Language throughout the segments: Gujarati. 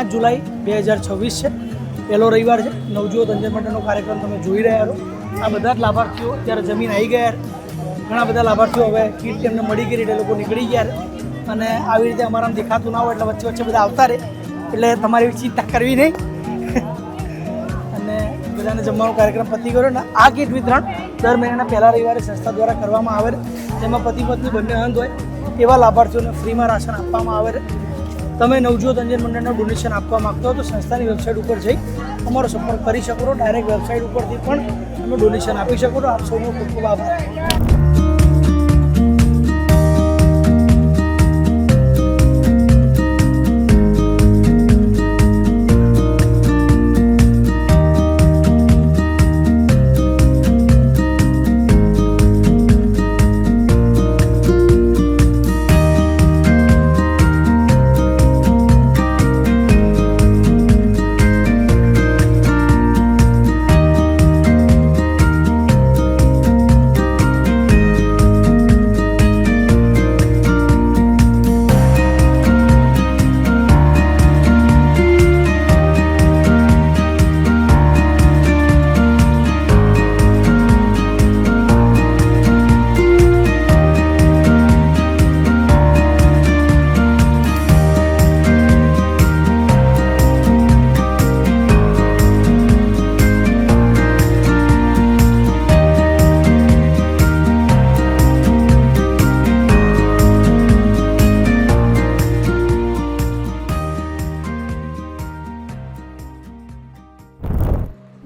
5 જુલાઈ 2026 છે, પહેલો રવિવાર છે. નવજોત અંજન મંડળનો કાર્યક્રમ તમે જોઈ રહ્યા છો. આ બધા જ લાભાર્થીઓ અત્યારે જમીન આવી ગયા. ઘણા બધા લાભાર્થીઓ હવે કીટ તેમને મળી ગઈ એટલે લોકો નીકળી ગયા. અને આવી રીતે અમારામાં દેખાતું ના હોય એટલે વચ્ચે વચ્ચે બધા આવતા રહે, એટલે તમારી ચિંતા કરવી નહીં. અને બધાને જમવાનો કાર્યક્રમ પતી ગયો ને આ કીટ વિતરણ દર મહિનાના પહેલા રવિવારે સંસ્થા દ્વારા કરવામાં આવે છે. જેમાં પતિ પત્ની બંને અંધ હોય એવા લાભાર્થીઓને ફ્રીમાં રાશન આપવામાં આવે છે. તમે નવજોત અંજન મંડળનો ડોનેશન આપવા માગતો હો તો સંસ્થાની વેબસાઇટ ઉપર જઈ અમારો સંપર્ક કરી શકો છો. ડાયરેક્ટ વેબસાઇટ ઉપરથી પણ તમે ડોનેશન આપી શકો છો. આપ સૌનો ખૂબ ખૂબ આભાર.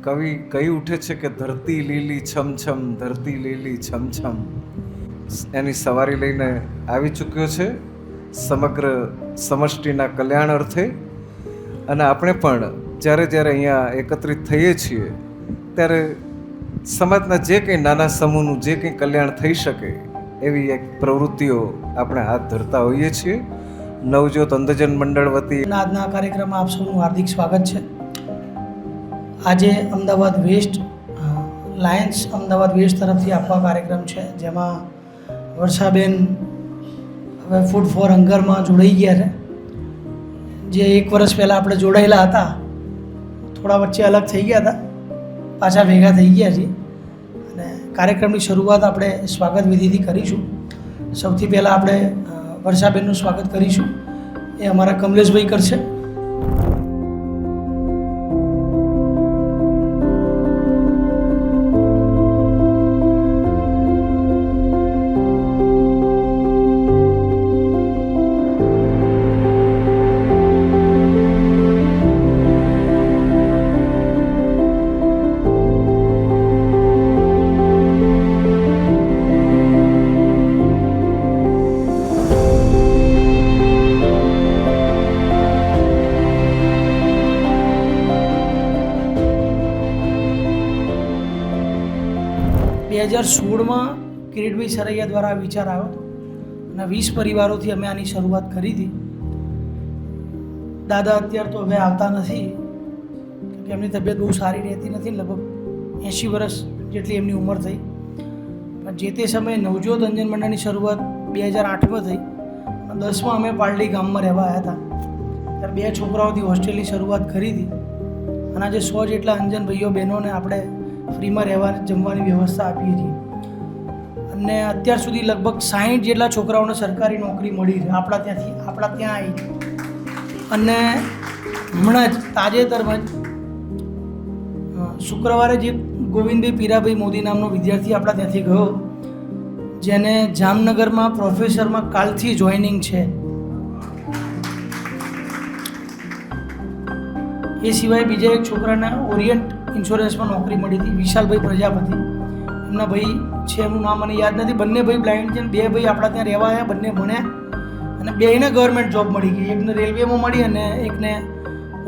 કવિ કહી ઉઠે છે કે ધરતી લીલી છમછમ, ધરતી લીલી છમછમ. એની સવારી લઈને આવી ચૂક્યો છે સમગ્ર સમષ્ટિના કલ્યાણ અર્થે. અને આપણે પણ જ્યારે જ્યારે અહીંયા એકત્રિત થઈએ છીએ ત્યારે સમાજના જે કંઈ નાના સમૂહનું જે કંઈ કલ્યાણ થઈ શકે એવી એક પ્રવૃત્તિઓ આપણે હાથ ધરતા હોઈએ છીએ. નવજોત અંધજન મંડળ વતી આજના કાર્યક્રમમાં આપ સૌનું હાર્દિક સ્વાગત છે. આજે Ahmedabad west lions Ahmedabad west તરફથી આપવા કાર્યક્રમ છે, જેમાં વર્ષાબેન હવે ફૂડ ફોર હંગરમાં જોડાઈ ગયા છે. જે 1 વર્ષ પહેલાં આપણે જોડાયેલા હતા, થોડા વચ્ચે અલગ થઈ ગયા હતા, પાછા ભેગા થઈ ગયા છીએ. અને કાર્યક્રમની શરૂઆત આપણે સ્વાગત વિધિથી કરીશું. સૌથી પહેલાં આપણે વર્ષાબેનનું સ્વાગત કરીશું. એ અમારા કમલેશભાઈ કરશે. બે 2016માં કિરીટભાઈ સરૈયા દ્વારા આ વિચાર આવ્યો હતો અને 20 પરિવારોથી અમે આની શરૂઆત કરી હતી. દાદા અત્યારે તો હવે આવતા નથી કે એમની તબિયત બહુ સારી રહેતી નથી, લગભગ 80 વર્ષ જેટલી એમની ઉંમર થઈ. પણ જે તે સમયે નવજોત અંજન મંડળની શરૂઆત 2008માં થઈ અને 10માં અમે પાલડી ગામમાં રહેવા આવ્યા હતા. ત્યારે 2 છોકરાઓથી હોસ્ટેલની શરૂઆત કરી હતી અને આજે 100 જેટલા અંજન ભાઈઓ બહેનોને આપણે ફ્રીમાં રહેવા જમવાની વ્યવસ્થા આપીએ છીએ. અને અત્યાર સુધી લગભગ 60 જેટલા છોકરાઓને સરકારી નોકરી મળી છે આપણા ત્યાં આવી. અને હમણાં જ તાજેતરમાં જ શુક્રવારે જે ગોવિંદભાઈ પીરાભાઈ મોદી નામનો વિદ્યાર્થી આપણા ત્યાંથી ગયો, જેને જામનગરમાં પ્રોફેસરમાં કાલથી જોઈનિંગ છે. એ સિવાય બીજા એક છોકરાને ઓરિયન્ટ ઇન્સ્યોરન્સમાં નોકરી મળી હતી, વિશાલભાઈ પ્રજાપતિ. એમના ભાઈ છે, એમનું નામ મને યાદ નથી. બંને ભાઈ બ્લાઇન્ડ છે. 2 ભાઈ આપણા ત્યાં રહેવા આવ્યા, બંને ભણ્યા અને 2ને ગવર્મેન્ટ જોબ મળી ગઈ. એકને રેલવેમાં મળી અને એકને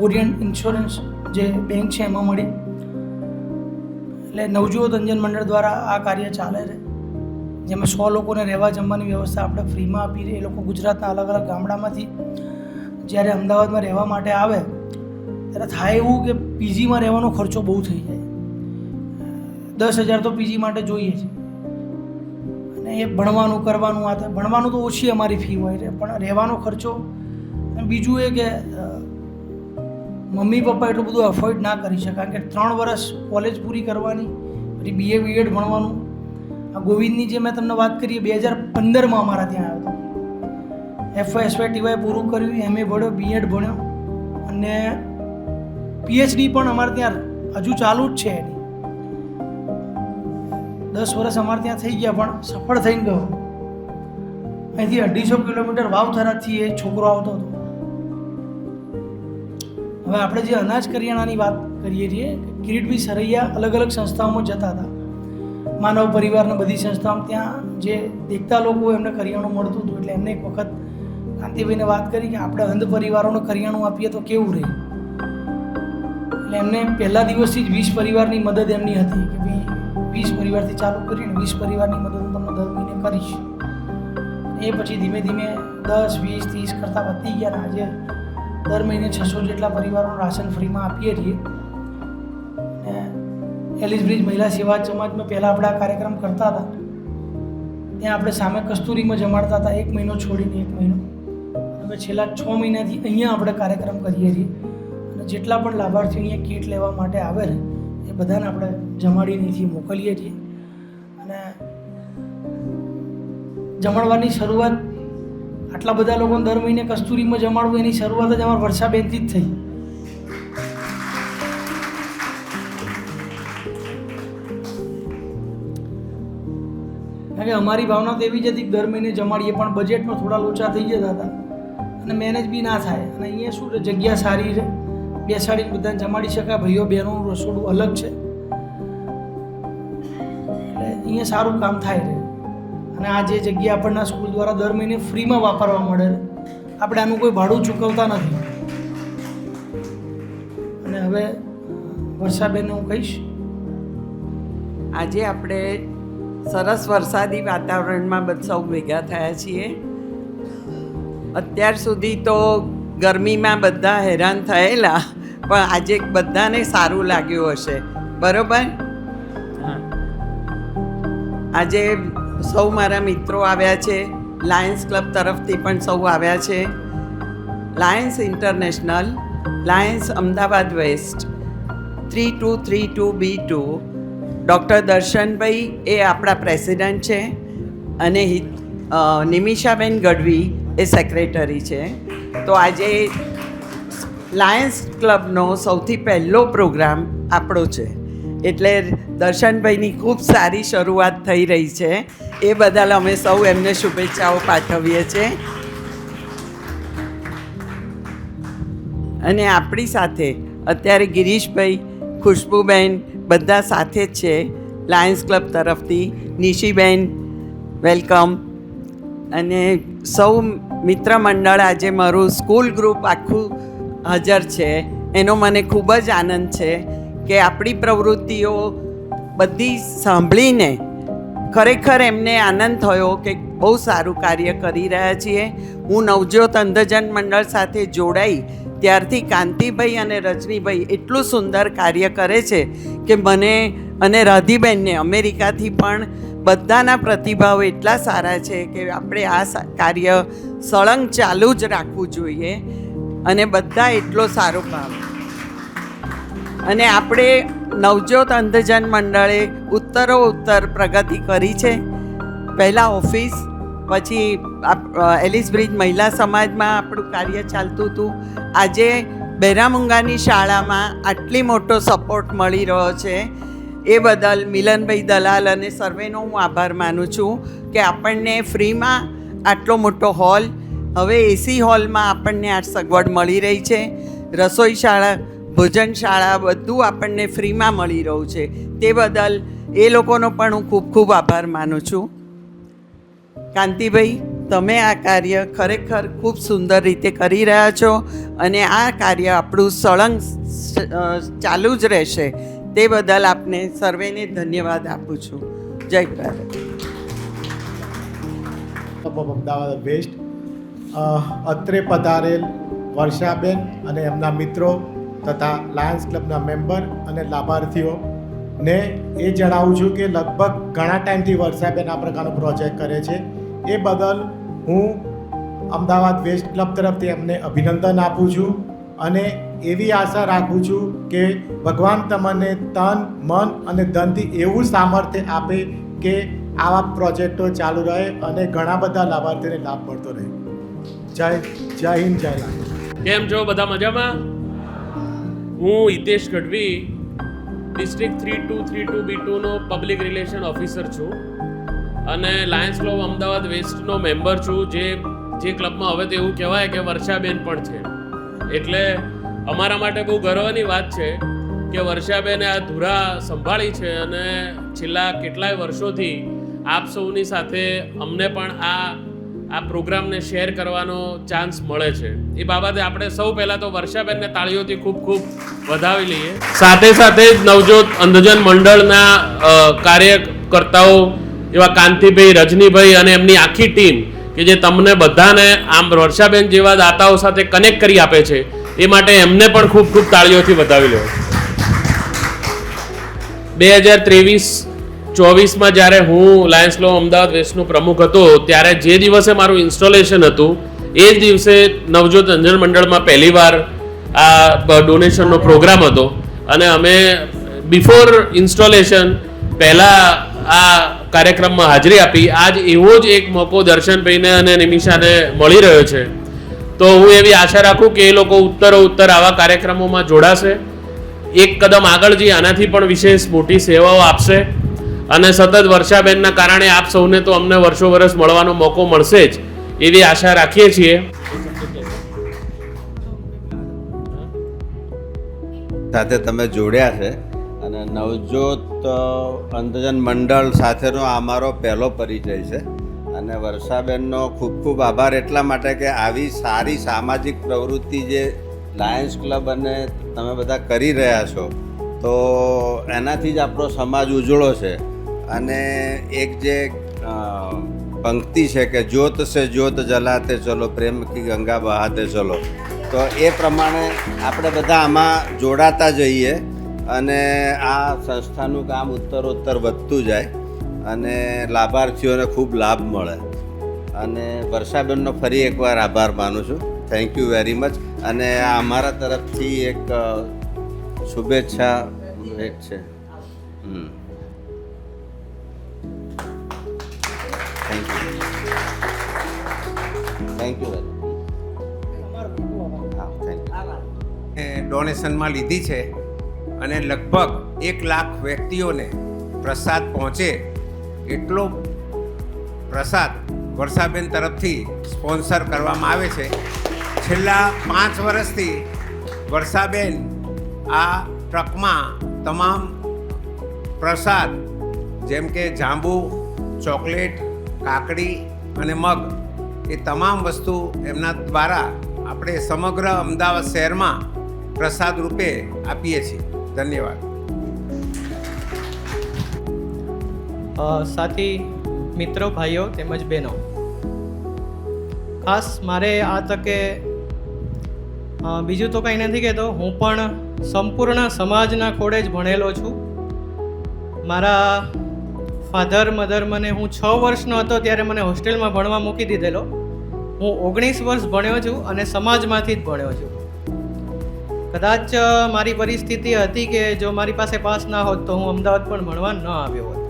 ઓરિયન્ટ ઇન્સ્યોરન્સ જે બેંક છે એમાં મળી. એટલે નવજોત અંજન મંડળ દ્વારા આ કાર્ય ચાલે છે, જેમાં 100 લોકોને રહેવા જમવાની વ્યવસ્થા આપણે ફ્રીમાં આપી. એ લોકો ગુજરાતના અલગ અલગ ગામડામાંથી જ્યારે અમદાવાદમાં રહેવા માટે આવે ત્યારે થાય એવું કે પીજીમાં રહેવાનો ખર્ચો બહુ થઈ જાય. 10,000 તો પીજી માટે જોઈએ છે. અને એ ભણવાનું કરવાનું આ ભણવાનું તો ઓછી અમારી ફી હોય છે, પણ રહેવાનો ખર્ચો. બીજું એ કે મમ્મી પપ્પા એટલું બધું અફોર્ડ ના કરી શકે, કારણ કે 3 વર્ષ કોલેજ પૂરી કરવાની, પછી BA BEd ભણવાનું. આ ગોવિંદની જે મેં તમને વાત કરી 2015માં અમારા ત્યાં આવ્યો હતો. FY SY TY પૂરું કર્યું, MA ભણ્યો, BEd ભણ્યો અને PhD પણ અમારે ત્યાં હજુ ચાલુ જ છે એની. 10 વર્ષ અમારે ત્યાં થઈ ગયા પણ સફળ થઈને ગયો. અહીંથી 250 કિલોમીટર વાવથરાથી એ છોકરો આવતો હતો. હવે આપણે જે અનાજ કરિયાણાની વાત કરીએ છીએ, કિરીટભાઈ સરૈયા અલગ અલગ સંસ્થાઓમાં જતા હતા, માનવ પરિવારને બધી સંસ્થાઓમાં. ત્યાં જે દેખતા લોકો એમને કરિયાણું મળતું હતું, એટલે એમને એક વખત કાંતિભાઈને વાત કરી કે આપણે અંધ પરિવારોને કરિયાણું આપીએ તો કેવું રહે. એટલે એમને પહેલા દિવસથી જ 20 પરિવારની મદદ એમની હતી કે ભાઈ 20 પરિવારથી ચાલુ કરીને 20 પરિવારની મદદ હું તમને દર મહિને કરીશ. એ પછી ધીમે ધીમે 10, 20, 30 કરતાં વધી ગયા ને આજે દર મહિને 600 જેટલા પરિવારોનું રાશન ફ્રીમાં આપીએ છીએ. અને એલિસ બ્રિજ મહિલા સેવા સમાજમાં પહેલાં આપણે આ કાર્યક્રમ કરતા હતા, ત્યાં આપણે સામે કસ્તુરીમાં જમાડતા હતા, 1 મહિનો છોડીને 1 મહિનો. હવે છેલ્લા 6 મહિનાથી અહીંયા આપણે કાર્યક્રમ કરીએ છીએ અને જેટલા પણ લાભાર્થીઓ અહીંયા કીટ લેવા માટે આવે ને એ બધાને આપણે જમાડીને અહીંથી મોકલીએ છીએ. અને જમાડવાની શરૂઆત આટલા બધા લોકોને દર મહિને કસ્તુરીમાં જમાડવું એની શરૂઆત જ અમારા વર્ષાબેનથી જ થઈ. કારણ કે અમારી ભાવના તો એવી જ હતી કે દર મહિને જમાડીએ, પણ બજેટમાં થોડા લોચા થઈ જતા હતા અને મેનેજ બી ના થાય. અને અહીંયા શું છે, જગ્યા સારી છે, બેસાડીને બધાને જમાડી શકાય. ભાઈઓ બહેનોનું રસોડું અલગ છે, એટલે અહીંયા સારું કામ થાય છે. અને આ જે જગ્યા આપણના સ્કૂલ દ્વારા દર મહિને ફ્રીમાં વાપરવા મળે, આપણે આનું કોઈ ભાડું ચૂકવતા નથી. અને હવે વર્ષાબેનને હું કહીશ. આજે આપણે સરસ વરસાદી વાતાવરણમાં સૌ ભેગા થયા છીએ. અત્યાર સુધી તો ગરમીમાં બધા હેરાન થયેલા, પણ આજે બધાને સારું લાગ્યું હશે, બરોબર? આજે સૌ મારા મિત્રો આવ્યા છે, લાયન્સ ક્લબ તરફથી પણ સૌ આવ્યા છે. Lions international, lions Ahmedabad west 3232B2, doctor દર્શનભાઈ એ આપણા પ્રેસિડન્ટ છે અને નિમિષાબેન ગઢવી એ સેક્રેટરી છે. તો આજે લાયન્સ ક્લબનો સૌથી પહેલો પ્રોગ્રામ આપણો છે, એટલે દર્શનભાઈની ખૂબ સારી શરૂઆત થઈ રહી છે. એ બદલ અમે સૌ એમને શુભેચ્છાઓ પાઠવીએ છીએ. અને આપણી સાથે અત્યારે ગિરીશભાઈ, ખુશ્બુબેન બધા સાથે જ છે લાયન્સ ક્લબ તરફથી. નિશીબેન વેલકમ. અને સૌ મિત્ર મંડળ, આજે મારું સ્કૂલ ગ્રુપ આખું હાજર છે, એનો મને ખૂબ જ આનંદ છે કે આપણી પ્રવૃત્તિઓ બધી સાંભળીને ખરેખર એમને આનંદ થયો કે બહુ સારું કાર્ય કરી રહ્યા છીએ. હું નવજોત અંધજન મંડળ સાથે જોડાઈ ત્યારથી કાંતિભાઈ અને રજનીભાઈ એટલું સુંદર કાર્ય કરે છે કે મને અને રાધીબેનને અમેરિકાથી પણ બધાના પ્રતિભાવ એટલા સારા છે કે આપણે આ કાર્ય સળંગ ચાલુ જ રાખવું જોઈએ અને બધા એટલો સારો ભાવ. અને આપણે નવજોત અંધજન મંડળે ઉત્તરોત્તર પ્રગતિ કરી છે. પહેલાં ઓફિસ, પછી એલિસ બ્રિજ મહિલા સમાજમાં આપણું કાર્ય ચાલતું હતું. આજે બહેરામુંગાની શાળામાં આટલી મોટો સપોર્ટ મળી રહ્યો છે, એ બદલ મિલનભાઈ દલાલ અને સર્વેનો હું આભાર માનું છું કે આપણને ફ્રીમાં આટલો મોટો હોલ, હવે એસી હોલમાં આપણને આ સગવડ મળી રહી છે. રસોઈ શાળા, ભોજનશાળા બધું આપણને ફ્રીમાં મળી રહ્યું છે. તે બદલ એ લોકોનો પણ હું ખૂબ ખૂબ આભાર માનું છું. કાંતિભાઈ, તમે આ કાર્ય ખરેખર ખૂબ સુંદર રીતે કરી રહ્યા છો અને આ કાર્ય આપણું સળંગ ચાલુ જ રહેશે. તે બદલ આપને સર્વેને ધન્યવાદ આપું છું. જય ભારત. અમદાવાદ વેસ્ટ અત્રે પધારેલ વર્ષાબેન અને એમના મિત્રો તથા લાયન્સ ક્લબના મેમ્બર અને લાભાર્થીઓને એ જણાવું છું કે લગભગ ઘણા ટાઈમથી વર્ષાબેન આ પ્રકારનો પ્રોજેક્ટ કરે છે. એ બદલ હું અમદાવાદ વેસ્ટ ક્લબ તરફથી એમને અભિનંદન આપું છું અને એવી આશા રાખું છું કે ભગવાન તમને તન મન અને ધનથી એવું સામર્થ્ય આપે કે આવા પ્રોજેક્ટો ચાલુ રહે અને ઘણા બધા લાભાર્થીઓને લાભ મળતો રહે. જય હિન્દ, જય લાલ. કેમ છો બધા મજામાં? હું હિતેશ ગઢવી, ડિસ્ટ્રિક્ટ 3232B2 નો પબ્લિક રિલેશન ઓફિસર છું અને લાયન્સ ક્લબ અમદાવાદ વેસ્ટનો મેમ્બર છું, જે ક્લબમાં હવે તો એવું કહેવાય કે વર્ષાબેન પણ છે. એટલે અમારા માટે બહુ ગર્વની વાત છે કે વર્ષાબેને આ ધુરા સંભાળી છે અને છેલ્લા કેટલાય વર્ષોથી આપ સૌની સાથે અમને પણ આ પ્રોગ્રામને શેર કરવાનો ચાન્સ મળે છે. એ બાબતે આપણે સૌ પહેલાં તો વર્ષાબેનને તાળીઓથી ખૂબ ખૂબ વધાવી લઈએ. સાથે સાથે જ નવજોત અંધજન મંડળના કાર્યકર્તાઓ એવા કાંતિભાઈ, રજનીભાઈ અને એમની આખી ટીમ કે જે તમને બધાને આમ વર્ષાબેન જેવા દાતાઓ સાથે કનેક્ટ કરી આપે છે, એ માટે એમને પણ ખૂબ ખૂબ તાળીઓથી વધાવી લો. 2023-24માં જ્યારે હું લાયન્સ ક્લબ અમદાવાદ વેસ્ટનો પ્રમુખ હતો, ત્યારે જે દિવસે મારું ઇન્સ્ટોલેશન હતું એ જ દિવસે નવજોત અંધજન મંડળમાં પહેલીવાર આ ડોનેશનનો પ્રોગ્રામ હતો અને અમે બિફોર ઇન્સ્ટોલેશન પહેલાં આ કાર્યક્રમમાં હાજરી આપી. આજ એવો જ એક મોકો દર્શનભાઈને અને નિમિષાને મળી રહ્યો છે, તો હું એવી આશા રાખું કે એ લોકો ઉત્તરોત્તર આવા કાર્યક્રમોમાં જોડાશે, એક કદમ આગળ જઈ આનાથી પણ વિશેષ મોટી સેવાઓ આપશે અને સતત વર્ષાબેનના કારણે આપ સૌને તો અમને વર્ષો વર્ષ મળવાનો મોકો મળશે જ, એવી આશા રાખીએ છીએ. સાથે તમે જોડ્યા છે અને નવજોત અંધજન મંડળ સાથેનો અમારો પહેલો પરિચય છે અને વર્ષાબેનનો ખૂબ ખૂબ આભાર એટલા માટે કે આવી સારી સામાજિક પ્રવૃત્તિ જે લાયન્સ ક્લબ અને તમે બધા કરી રહ્યા છો, તો એનાથી જ આપણો સમાજ ઉજળો છે. અને એક જે પંક્તિ છે કે જ્યોત સે જ્યોત જલાતે ચલો, પ્રેમ કી ગંગા બહાતે ચલો, તો એ પ્રમાણે આપણે બધા આમાં જોડાતા જઈએ અને આ સંસ્થાનું કામ ઉત્તરોત્તર વધતું જાય અને લાભાર્થીઓને ખૂબ લાભ મળે. અને વર્ષાબેનનો ફરી એકવાર આભાર માનું છું. Thank you very much. અને આ અમારા તરફથી એક શુભેચ્છા ભેટ છે. Thank you very much. ડોનેશનમાં લીધી છે અને લગભગ 1 લાખ વ્યક્તિઓને પ્રસાદ પહોંચે એટલો પ્રસાદ વર્ષાબેન તરફથી સ્પોન્સર કરવામાં આવે છે. છેલ્લા 5 વર્ષથી વર્ષાબેન આ ટ્રકમાં તમામ પ્રસાદ જેમ કે જાંબુ, ચોકલેટ, કાકડી અને મગ, એ તમામ વસ્તુ એમના દ્વારા આપણે સમગ્ર અમદાવાદ શહેરમાં પ્રસાદ રૂપે આપીએ છીએ. ધન્યવાદ. સાથી મિત્રો, ભાઈઓ તેમજ બહેનો, ખાસ મારે આ તકે બીજું તો કંઈ નથી કહેતો, હું પણ સંપૂર્ણ સમાજના ખોળે જ ભણેલો છું. મારા ફાધર મધર મને, હું 6 વર્ષનો હતો ત્યારે મને હોસ્ટેલમાં ભણવા મૂકી દીધેલો. હું 19 વર્ષ ભણ્યો છું અને સમાજમાંથી જ ભણ્યો છું. કદાચ મારી પરિસ્થિતિ હતી કે જો મારી પાસે પાસ ના હોત તો હું અમદાવાદ પણ ભણવા ન આવ્યો હોત.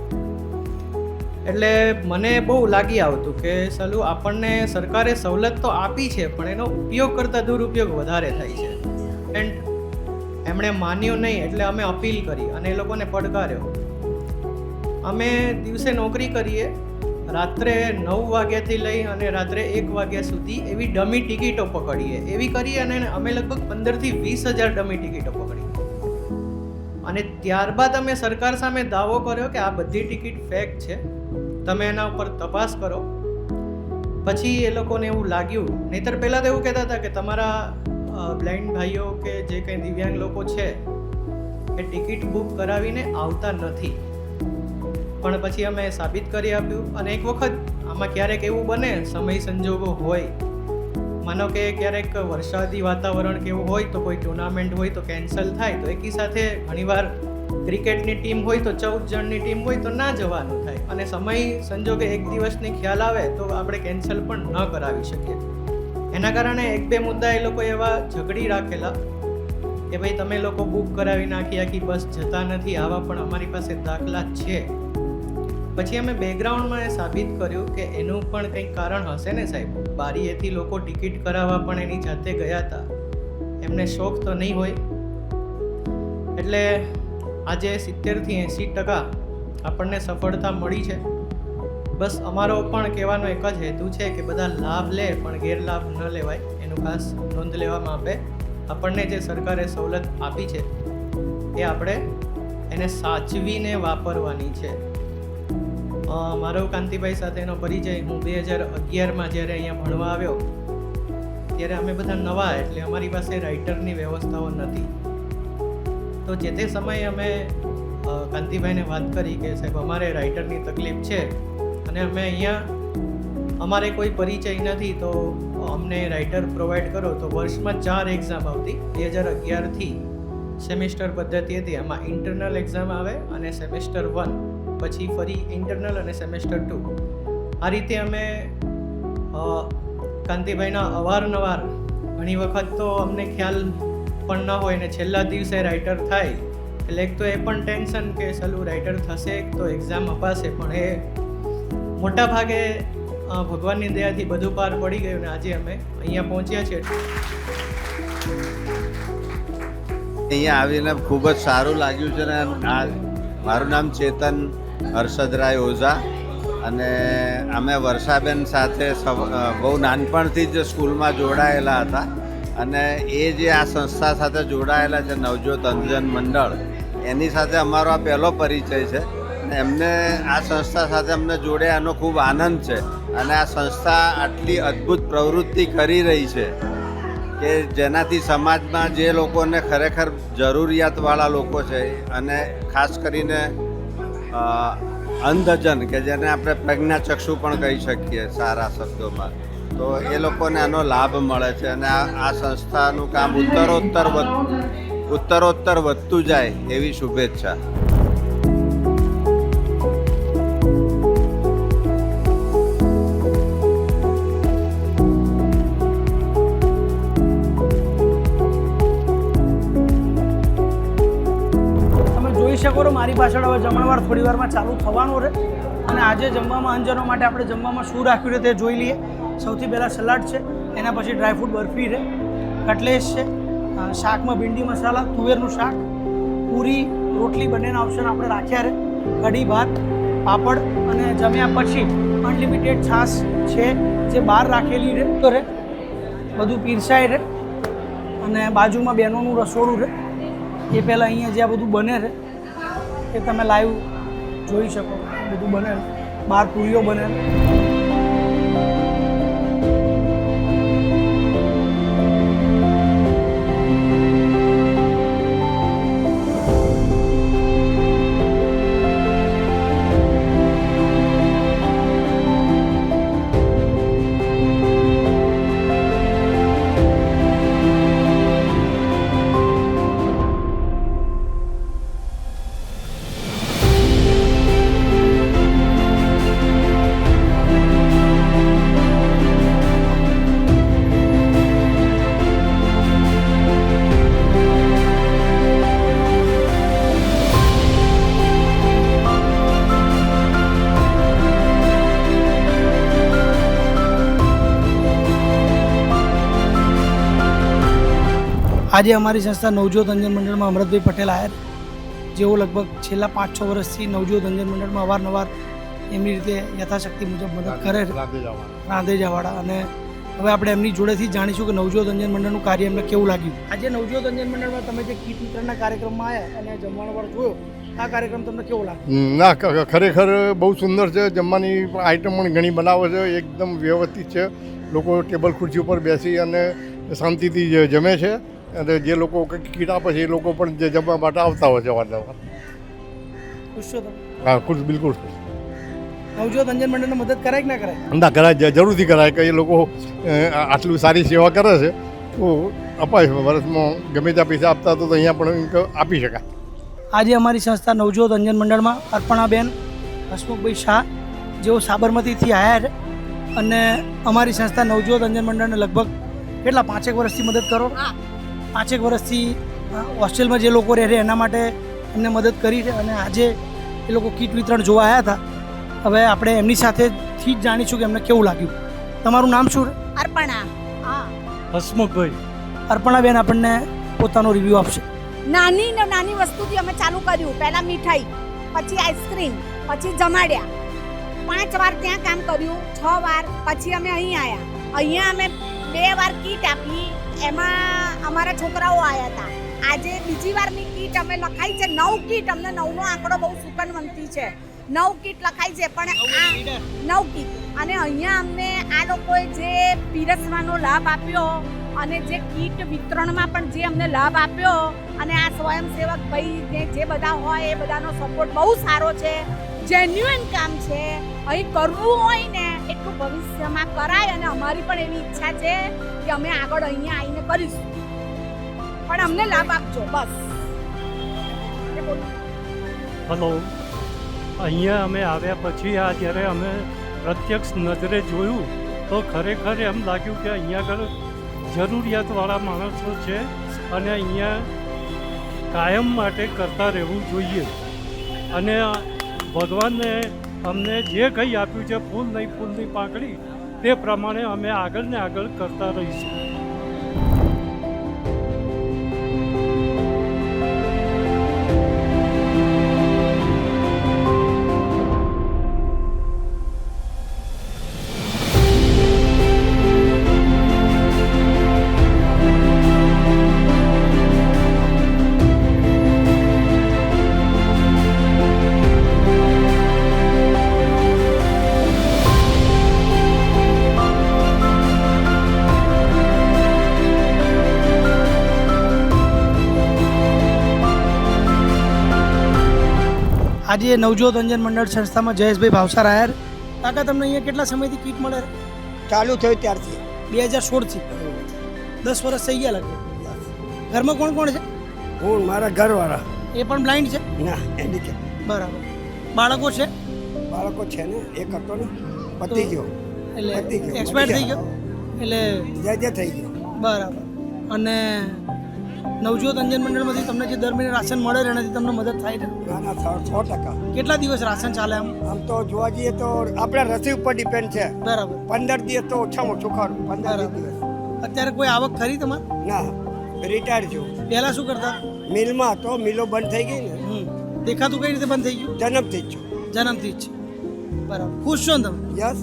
એટલે મને બહુ લાગી આવતું કે સાલું આપણને સરકારે સવલત તો આપી છે પણ એનો ઉપયોગ કરતાં દુરુપયોગ વધારે થાય છે. એન્ડ એમણે માન્યું નહીં એટલે અમે અપીલ કરી અને એ લોકોને પડકાર્યો. અમે દિવસે નોકરી કરીએ, રાત્રે 9 વાગ્યાથી લઈ અને રાત્રે 1 વાગ્યા સુધી એવી ડમી ટિકિટો પકડીએ, એવી કરીએ અને અમે લગભગ 15,000 થી 20,000 ડમી ટિકિટો પકડી. અને ત્યારબાદ અમે સરકાર સામે દાવો કર્યો કે આ બધી ટિકિટ ફેક છે, તમે એના ઉપર તપાસ કરો. પછી એ લોકોને એવું લાગ્યું, નહીંતર પહેલાં તો એવું કહેતા હતા કે તમારા બ્લાઇન્ડ ભાઈઓ કે જે કંઈ દિવ્યાંગ લોકો છે એ ટિકિટ બુક કરાવીને આવતા નથી. પણ પછી અમે સાબિત કરી આપ્યું. અને એક વખત આમાં ક્યારેક એવું બને, સમય સંજોગો હોય, માનો કે ક્યારેક વરસાદી વાતાવરણ કેવું હોય તો કોઈ ટુર્નામેન્ટ હોય તો કેન્સલ થાય, તો એકી સાથે ઘણીવાર ક્રિકેટની ટીમ હોય તો 14 જણની ટીમ હોય તો ના જવાનું થાય અને સમય સંજોગે એક દિવસની ખ્યાલ આવે તો આપણે કેન્સલ પણ ન કરાવી શકીએ. એના કારણે એક બે મુદ્દા એ લોકો એવા ઝઘડી રાખેલા કે ભાઈ તમે લોકો બુક કરાવી નાખી આખી બસ જતા નથી, આવા પણ અમારી પાસે દાખલા છે. પછી અમે બેકગ્રાઉન્ડમાં એ સાબિત કર્યું કે એનું પણ કંઈક કારણ હશે ને સાહેબ. બારીએથી લોકો ટિકિટ કરાવવા પણ એની જાતે ગયા હતા, એમને શોખ તો નહીં હોય. એટલે આજે 70-80% આપણને સફળતા મળી છે. બસ અમારો પણ કહેવાનો એક જ હેતુ છે કે બધા લાભ લે પણ ગેરલાભ ન લેવાય, એનું ખાસ નોંધ લેવામાં આવે. આપણને જે સરકારે સવલત આપી છે એ આપણે એને સાચવીને વાપરવાની છે. મારો કાંતિભાઈ સાથેનો પરિચય, હું 2011માં જ્યારે અહીંયા ભણવા આવ્યો ત્યારે અમે બધા નવા, એટલે અમારી પાસે રાઇટરની વ્યવસ્થાઓ નથી. તો જે તે સમયે અમે કાંતિભાઈને વાત કરી કે સાહેબ અમારે રાઇટરની તકલીફ છે અને અમે અહીંયા અમારે કોઈ પરિચય નથી, તો અમને રાઇટર પ્રોવાઈડ કરો. તો વર્ષમાં 4 એક્ઝામ આવતી 2011થી. સેમિસ્ટર પદ્ધતિ હતી, એમાં ઇન્ટરનલ એક્ઝામ આવે અને સેમેસ્ટર 1, પછી ફરી ઇન્ટરનલ અને સેમેસ્ટર 2. આ રીતે અમે કાંતિભાઈના અવારનવાર, ઘણી વખત તો અમને ખ્યાલ પણ ન હોય ને છેલ્લા દિવસે રાઇટર થાય એટલે એક તો એ પણ ટેન્શન કે ચાલું રાઇટર થશે તો એક્ઝામ અપાશે, પણ એ મોટા ભાગે ભગવાનની દયાથી બધું પાર પડી ગયું ને આજે અમે અહીંયા પહોંચ્યા છીએ. અહીંયા આવીને ખૂબ જ સારું લાગ્યું છે ને મારું નામ ચેતન હર્ષદરાય ઓઝા અને અમે વર્ષાબેન સાથે બહુ નાનપણથી જ સ્કૂલમાં જોડાયેલા હતા અને એ જે આ સંસ્થા સાથે જોડાયેલા છે નવજોત અંધજન મંડળ, એની સાથે અમારો આ પહેલો પરિચય છે અને એમને આ સંસ્થા સાથે અમને જોડ્યા એનો ખૂબ આનંદ છે. અને આ સંસ્થા આટલી અદ્ભુત પ્રવૃત્તિ કરી રહી છે કે જેનાથી સમાજમાં જે લોકોને ખરેખર જરૂરિયાતવાળા લોકો છે અને ખાસ કરીને અંધજન કે જેને આપણે પ્રજ્ઞાચક્ષુ પણ કહી શકીએ સારા શબ્દોમાં, તો એ લોકોને આનો લાભ મળે છે અને આ સંસ્થાનું કામ ઉત્તરોત્તર વધતું જાય એવી શુભેચ્છા. શકો છો મારી પાછળ હવે જમણવાર થોડી વારમાં ચાલુ થવાનો રહે. અને આજે જમવામાં અંજનો માટે આપણે જમવામાં શું રાખ્યું છે તે જોઈ લઈએ. સૌથી પહેલાં સલાડ છે, એના પછી ડ્રાયફ્રૂટ બરફી છે, કટલેસ છે, શાકમાં ભીંડી મસાલા, તુવેરનું શાક, પૂરી, રોટલી બંનેના ઓપ્શન આપણે રાખ્યા છે, કઢી ભાત, પાપડ અને જમ્યા પછી અનલિમિટેડ છાશ છે જે બહાર રાખેલી રહે તો રહે બધું પીરસાય રહે. અને બાજુમાં બહેનોનું રસોડું રહે, એ પહેલાં અહીંયા જ્યાં બધું બને છે એ તમે લાઈવ જોઈ શકો. બધું બને, બહાર પૂરીઓ બને. આજે અમારી સંસ્થા નવજોત અંજન મંડળમાં અમૃતભાઈ પટેલ આવ્યા, જેઓ લગભગ છેલ્લા 5-6 વર્ષથી નવજોત અંજન મંડળમાં અવારનવાર એમની રીતે યથાશક્તિ મુજબ મદદ કરે છે, રાંધેજાવાળા. અને હવે આપણે એમની જોડેથી જાણીશું કે નવજોત અંજન મંડળનું કાર્ય એમને કેવું લાગ્યું. આજે નવજોત અંજન મંડળમાં તમે જે કીટ વિતરણના કાર્યક્રમમાં આવ્યા અને જમવાનો વાળો જોયો, આ કાર્યક્રમ તમને કેવો લાગ્યો? ના, ખરેખર બહુ સુંદર છે. જમવાની આઈટમ પણ ઘણી બનાવે છે, એકદમ વ્યવસ્થિત છે. લોકો ટેબલ ખુરશી ઉપર બેસી અને શાંતિથી જમે છે અને જે લોકો કીટ આપે છે એ લોકો પણ જે જમવા માટે આવતા હોય છે વારંવાર. ખુશ છો તમે? હા, ખુશ, બિલકુલ ખુશ. નવજોત અંજન મંડળને મદદ કરાય કે ના કરાય? ના, કરાય, જરૂરથી કરાય. કે એ લોકો આટલું સારી સેવા કરે છે તો અપાય. વર્ષમાં ગમે ત્યાં પૈસા આપતા તો અહીંયા પણ આપી શકાય. આજે અમારી સંસ્થા નવજોત અંજન મંડળમાં અર્પણાબેન હસમુખભાઈ શાહ, જેઓ સાબરમતીથી આવ્યા છે અને અમારી સંસ્થા નવજોત અંજન મંડળને લગભગ કેટલા 5 વર્ષથી મદદ કરો? 5 વર્ષથી હોસ્ટેલમાં જે લોકો રહે છે એના માટે એમને મદદ કરી છે અને આજે એ લોકો કીટ વિતરણ જોવા આવ્યા હતા. હવે આપણે એમની સાથેથી જ જાણીશું કે એમને કેવું લાગ્યું. તમારું નામ શું? અર્પણા. હા, હસમુખભાઈ. અર્પણાબેન આપણને પોતાનો રિવ્યૂ આપશે. નાની વસ્તુથી અમે ચાલુ કર્યું. પહેલા મીઠાઈ, પછી આઈસ્ક્રીમ, પછી જમાડ્યા. 5 વાર ત્યાં કામ કર્યું, 6 વાર પછી અમે અહીં આવ્યા. અહીંયા અમે 2 વાર કીટ આપી, એમાં અમારા છોકરાઓ આવ્યા હતા. આજે બીજી વારની કીટ અમે લખાઈ છે 9 કીટ. અમને 9નો આંકડો બહુ સુકનવંતી છે. 9 કીટ લખાઈ છે, પણ આ 9 કીટ. અને અહીંયા અમને આ લોકોએ જે પીરસવાનો લાભ આપ્યો અને જે કીટ વિતરણમાં પણ જે અમને લાભ આપ્યો અને આ સ્વયંસેવક ભાઈ જે બધા હોય એ બધાનો સપોર્ટ બહુ સારો છે. જેન્યુઅન કામ છે. અહીં કરવું હોય ને એટલું ભવિષ્યમાં કરાય અને અમારી પણ એવી ઈચ્છા છે કે અમે આગળ અહીંયા આવીને કરીશું, પણ અમને લાભ આપજો બસ. હલો, અહીંયા અમે આવ્યા પછી આ જ્યારે અમે પ્રત્યક્ષ નજરે જોયું તો ખરેખર એમ લાગ્યું કે અહીંયા આગળ જરૂરિયાતવાળા માણસો છે અને અહીંયા કાયમ માટે કરતા રહેવું જોઈએ. અને ભગવાનને અમને જે કંઈ આપ્યું છે ફૂલ નહીં ફૂલની પાંખડી, તે પ્રમાણે અમે આગળ ને આગળ કરતા રહીશું. આજે નવજોત અંજન મંડળ સંસ્થામાં જયેશભાઈ ભાવસાર આવ્યા. કાકા, તમને અહીંયા કેટલા સમયથી કીટ મળે? ચાલુ થયું ત્યારથી 2016થી. 10 વર્ષ થઈ ગયા લાગે. ઘરમાં કોણ કોણ છે? હું, મારા ઘરવાળા. એ પણ બ્લાઇન્ડ છે? ના, હેન્ડીકેપ. બરાબર. બાળકો છે? બાળકો છે ને, એક હતો ને, પતી ગયો. એટલે એક્સપાયર થઈ ગયો? એટલે જે થઈ ગયો. બરાબર. અને નવજોત અંજન મંડળમાંથી તમને જે દર મહિને રાશન મળે છે એનાથી તમને મદદ થાય છે? ના ના, 100%. કેટલા દિવસ રાશન ચાલે? આમ તો જોવા જઈએ તો આપણા રસી ઉપર ડિપેન્ડ છે. બરાબર. 15 દિવસ તો ઓછામાં ઓછું ખરું. 15 દિવસ. અત્યારે કોઈ આવક ખરી તમારે? ના, રિટાયર છું. પહેલા શું કરતા? મિલમાં તો મિલો બંધ થઈ ગઈ ને. દેખાતું કઈ રીતે બંધ થઈ ગયું? જન્મથી જ છું. જન્મથી જ છે. બરાબર. ખુશ છો ને તમે? યસ.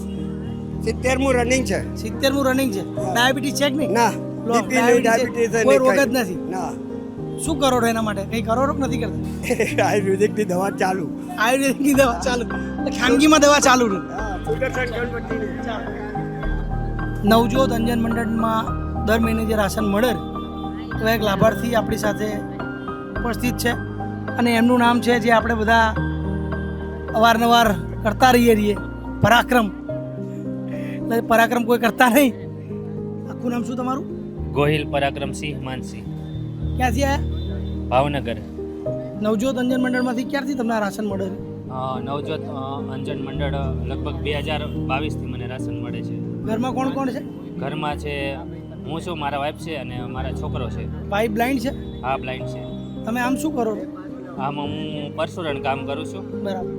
70મું રનિંગ છે. 70મું રનિંગ છે. ડાયાબિટીસ છે કે નહીં? ના, કોઈ રોગ જ નથી. ના. શું કરો છો એના માટે? કંઈ કરો છો કે નથી કરતા? આયુર્વેદિકની દવા ચાલુ. આયુર્વેદિકની દવા ચાલુ. ખાનગીમાં દવા ચાલુ છે. નવજોત અંજન મંડળમાં દર મહિને જે રાશન મળે એવા એક લાભાર્થી આપણી સાથે ઉપસ્થિત છે અને એમનું નામ છે જે આપણે બધા અવારનવાર કરતા રહીએ છીએ, પરાક્રમ. એટલે પરાક્રમ કોઈ કરતા નહીં. આખું નામ શું તમારું? ગોહિલ પરાક્રમસિંહ માનસિંહ. ક્યાંથી આવ્યા? ભાવનગર. નવજોત અંજન મંડળમાંથી ક્યારથી તમને રાશન મળે છે? નવજોત અંજન મંડળ લગભગ 2022થી મને રાશન મળે છે. ઘરમાં કોણ કોણ છે? ઘરમાં છે હું છું, મારા વાઈફ છે અને મારા છોકરો છે. ભાઈ બ્લાઇન્ડ છે? હા, બ્લાઇન્ડ છે. તમે આમ શું કરો છો? આમાં હું પરશુરણ કામ કરું છું. બરાબર.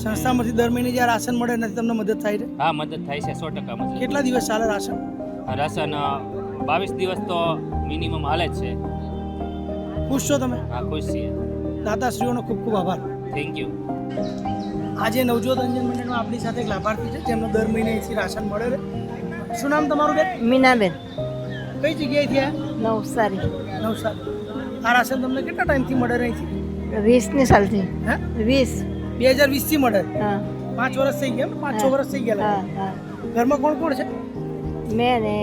સંસ્થામાંથી દર મહિને જે રાશન મળે એનાથી તમને મદદ થાય છે? હા, મદદ થાય છે 100% મદદ. કેટલા દિવસ ચાલે રાશન? રાશન 22 દિવસ તો મિનિમમ હાલે જ છે. ખુશ છો તમે? હા, ખુશ છીએ. દાતાશ્રીઓનો ખૂબ ખૂબ આભાર. Thank you. આજે નવજોત અંજન મંડળમાં આપણી સાથે એક લાભાર્થી છે જેમને દર મહિને અહીંથી રાશન મળે છે. શું નામ તમારું બેન? મીનાબેન. કઈ જગ્યાએથી આવ્યા? નવસારી. નવસારી. આ રાશન તમને કેટલા ટાઈમથી મળે છે અહીંથી? 20ની સાલથી. હે? 20. 2020થી મળે? હા. 5 વર્ષ થઈ ગયા? 5-6 વર્ષ થઈ ગયા? હા હા. ઘરમાં કોણ કોણ છે? મેં ને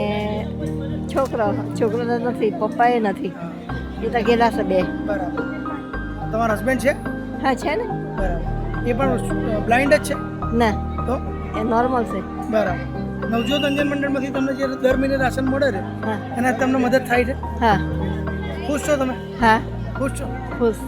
છોકરો નથી, પપ્પાએ નથી, એ તો ગયેલા છે 2. બરાબર. તમારા હસબન્ડ છે? હા, છે ને. બરાબર. એ પણ બ્લાઇન્ડ જ છે? ના, તો એ નોર્મલ છે. બરાબર. નવજોત અંજન મંડળમાંથી તમને જે દર મહિને રાશન મળે છે હા. એનાથી તમને મદદ થાય છે? હા. ખુશ છો તમે? હા, ખુશ છો? ખુશ.